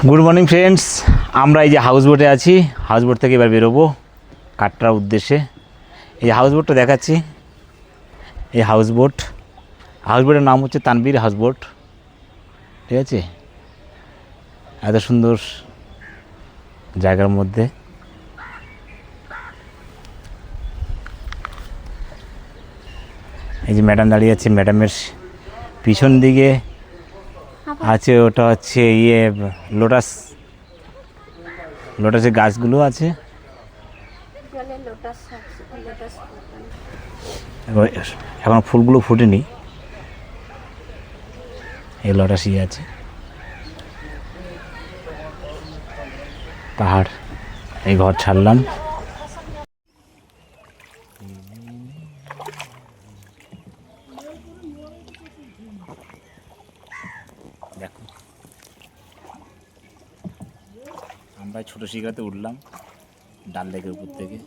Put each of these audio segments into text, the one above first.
Good morning friends, আমরা এই যে হাউস বোটে আছি। হাউস বোট থেকে এবার বেরোবো কাটরার উদ্দেশ্যে। এই হাউস বোটটা দেখাচ্ছি, এই হাউস বোটের নাম হচ্ছে তানবীর হাউস বোট। ঠিক আছে, এত সুন্দর জায়গার মধ্যে। এই যে ম্যাডাম দাঁড়িয়ে আছে, ম্যাডামের পিছন দিকে আছে ওটা হচ্ছে লোটাসের গাছগুলো আছে। এখন ফুলগুলো ফুটেনি, এই লোটাসই আছে। পাহাড়, এই ঘর ছাড়লাম। দেখো, আমরা ছোট শিকারাতে উঠলাম ডাল লেকের উপর থেকে।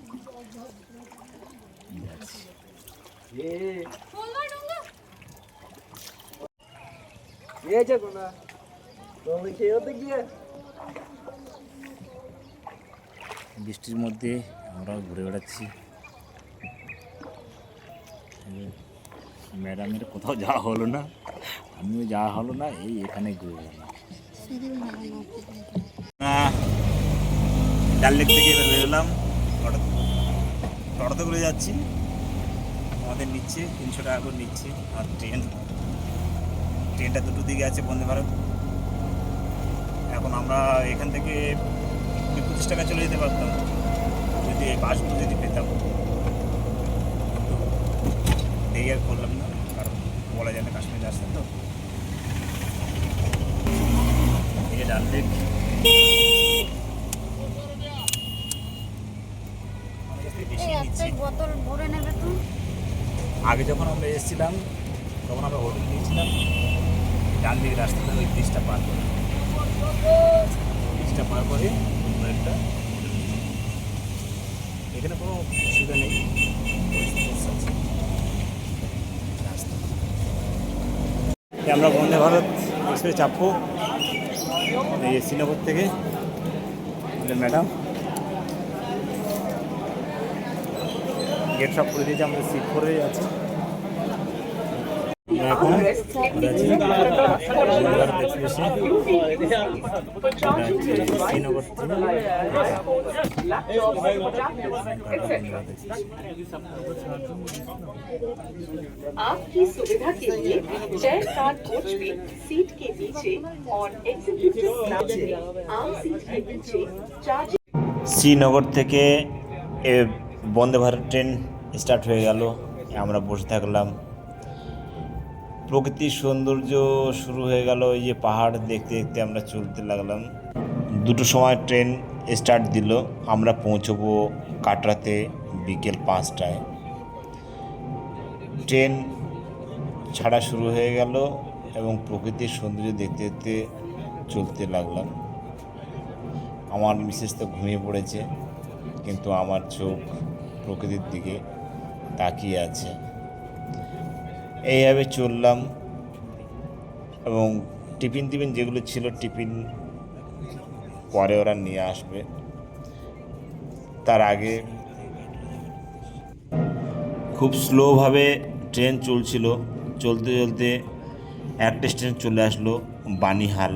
বৃষ্টির মধ্যে আমরা ঘুরে বেড়াচ্ছি। ম্যাডামের কোথাও যাওয়া হলো না, আমিও যাওয়া হলো না, এই এখানে ঘুরে গেলাম। ডাল লেক থেকে এবার বেরোলাম, টোটোতে করে যাচ্ছি। আমাদের নিচ্ছে 300 টাকা করে নিচ্ছে। আর ট্রেনটা দুটো দিকে আছে, বন্দে ভারত। এখন আমরা এখান থেকে 25 টাকা চলে যেতে পারতাম যদি এই বাসগুলো যদি পেতাম, কিন্তু দেরি আর করলাম না, কারণ বলা যায় না কাশ্মীরে আসতেন তো। এই ডাল লেক, আগে যখন আমরা এসেছিলাম তখন আমরা হোটেল নিয়েছিলাম ডান দিকে রাস্তাটা, ওই ব্রিজটা পার করে একটা এখানে কোনো অসুবিধা নেই। আমরা বন্দে ভারত এক্সপ্রেস চাপবো এই শ্রীনগর থেকে। ম্যাডাম গেট সব করে দিয়েছে, আমাদের সিট করে আছে। এখন শ্রীনগর आपकी सुविधा के लिए चेयर कार कोच में सीट के पीछे और एग्जीक्यूटिव लाउंज में आम सीट के पीछे चार्जिंग। শ্রীনগর থেকে বন্দে ভারত ট্রেন স্টার্ট হয়ে গেল। আমরা বসে থাকলাম, প্রকৃতির সৌন্দর্য শুরু হয়ে গেল। এই যে পাহাড় দেখতে দেখতে আমরা চলতে লাগলাম। 2টোর সময় ট্রেন স্টার্ট দিল। আমরা পৌঁছবো কাটরাতে বিকেল 5টায়। ট্রেন ছাড়া শুরু হয়ে গেল এবং প্রকৃতির সৌন্দর্য দেখতে দেখতে চলতে লাগলাম। আমার মিসেস তো ঘুমিয়ে পড়েছে, কিন্তু আমার চোখ প্রকৃতির দিকে তাকিয়ে আছে। এইভাবে চললাম এবং টিফিন যেগুলো ছিল, টিফিন পরে ওরা নিয়ে আসবে। তার আগে খুব স্লোভাবে ট্রেন চলছিল। চলতে চলতে একটা স্টেশন চলে আসলো বানিহাল।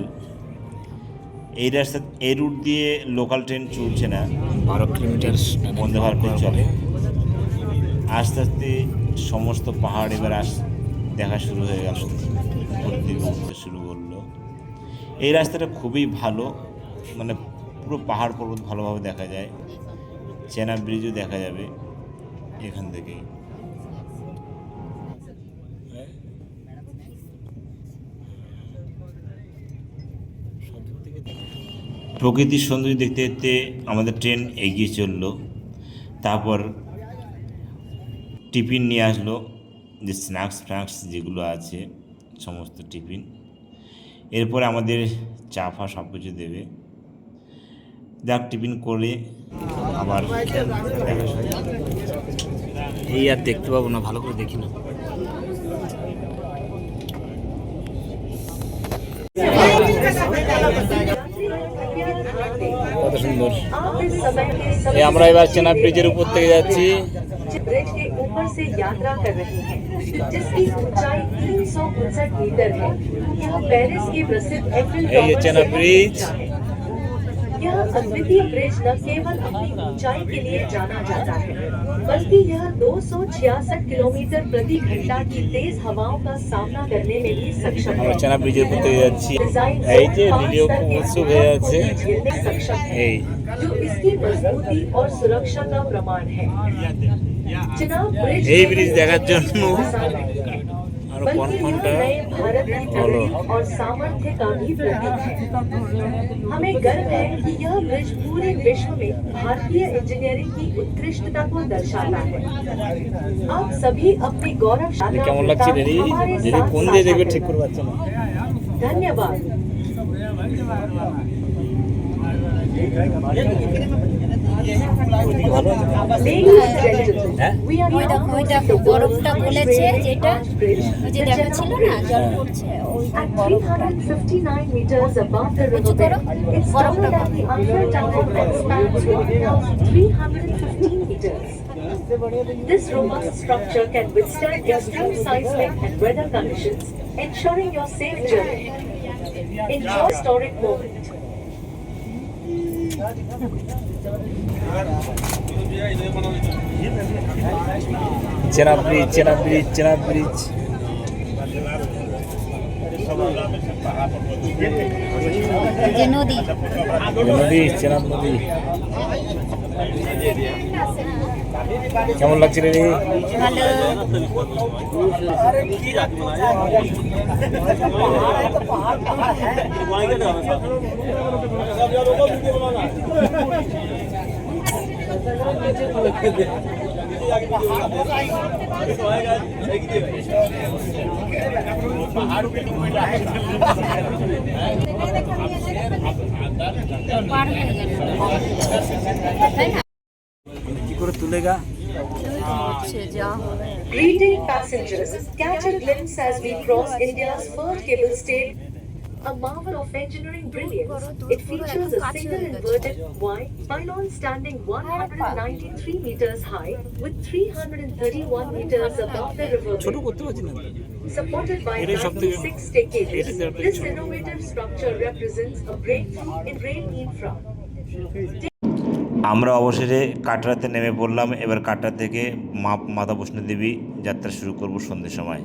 এই রুট দিয়ে লোকাল ট্রেন চলছে না, 12 কিলোমিটার বন্দে ভারত ট্রেন চলে। আস্তে আস্তে সমস্ত পাহাড় এবার দেখা শুরু হয়ে গেল, উঠতে শুরু করলো। এই রাস্তাটা খুবই ভালো, মানে পুরো পাহাড় পর্বত ভালোভাবে দেখা যায়। চেনা ব্রিজও দেখা যাবে এখান থেকেই। প্রকৃতির সৌন্দর্য দেখতে দেখতে আমাদের ট্রেন এগিয়ে চললো। তারপর টিফিন নিয়ে আসলো, যে স্ন্যাক্স যেগুলো আছে সমস্ত টিফিন। এরপরে আমাদের চা ফা সব কিছু দেবে। যাক, টিফিন করে আবার এই আর দেখতে পাবো না, ভালো করে দেখি না। সুন্দর। आप इस समय के এই আমরা এবার চেনাব ব্রিজের উপর থেকে যাচ্ছি। ब्रिज के ऊपर से यात्रा कर रहे हैं जिसकी ऊंचाई 359 मीटर है। यह पेरिस की प्रसिद्ध एफिल ये टावर से चेनाब भी ब्रिज। ऊंचा है। यह अद्वितीय ब्रिज न केवल अपनी ऊंचाई के लिए जाना जाता है बल्कि यह 266 किलोमीटर प्रति घंटा की तेज हवाओं का सामना करने में भी सक्षम আমরা है। চেনাব ब्रिজের উপর থেকে যাচ্ছি। डिजाइन এই যে 5 ভিডিও स्तर খুব के উৎসুক হয়ে भूकंप আছে। को भी झेलने सक्षम है এই जो इसकी मजबूती और सुरक्षा का प्रमाण है। चेनाब ब्रिज এই केवल ব্রিজ দেখার জন্য आसान नहीं है, আরো बल्कि কনফার্মটা यह नए भारत की प्रगति और सामर्थ्य का भी प्रतीक है। हमें गर्व है कि यह ब्रिज पूरे विश्व में भारतीय इंजीनियरिंग की उत्कृष्टता को दर्शाता है। आप सभी अपनी गौरवशाली কেমন লাগছে রেডি? हमारे যদি साथ কোন দিয়ে साझा দেখবে करें। ঠিক করে পাচ্ছে না। धन्यवाद। ওইদিকে ভালো আছে? Ladies and gentlemen, হ্যাঁ? we are ওই now দেখো, ওই crossing দেখো, the বরফটা world's গলেছে greatest যেটা, arch bridge, ওই যে the দেখাচ্ছিল Chenab না Bridge. জল পড়ছে ওই At বরফটা 359 meters above the উঁচু riverbed, করো, it's বরফটা taller than the Eiffel Tower and spans 1,315 meters. This robust structure can withstand extreme seismic and weather conditions, ensuring your safe journey. Enjoy historic moment. Chenab bridge, Chenab bridge, Chenab bridge. যে নদী নদী, চেনাব নদী। কেমন লাগছে রে? ভালো। পার হয়ে গেল তাই না? কি করে তুলেগা? হচ্ছে যা হবে। Greeting passengers, catch a glimpse as we cross India's first cable stay. A marvel of engineering brilliance, it features a single inverted Y pylon standing 193 meters high with 331 meters above the ছোট river. করতে পারছি না। Supported by এটাই সবথেকে- 96 stay cables, এটাই সবথেকে this ছোট। innovative structure represents a breakthrough in rail infra. আমরা অবশেষে কাটরাতে নেমে পড়লাম। এবার কাটরা থেকে মাতা বৈষ্ণো দেবী যাত্রা শুরু করব সন্ধ্যের সময়।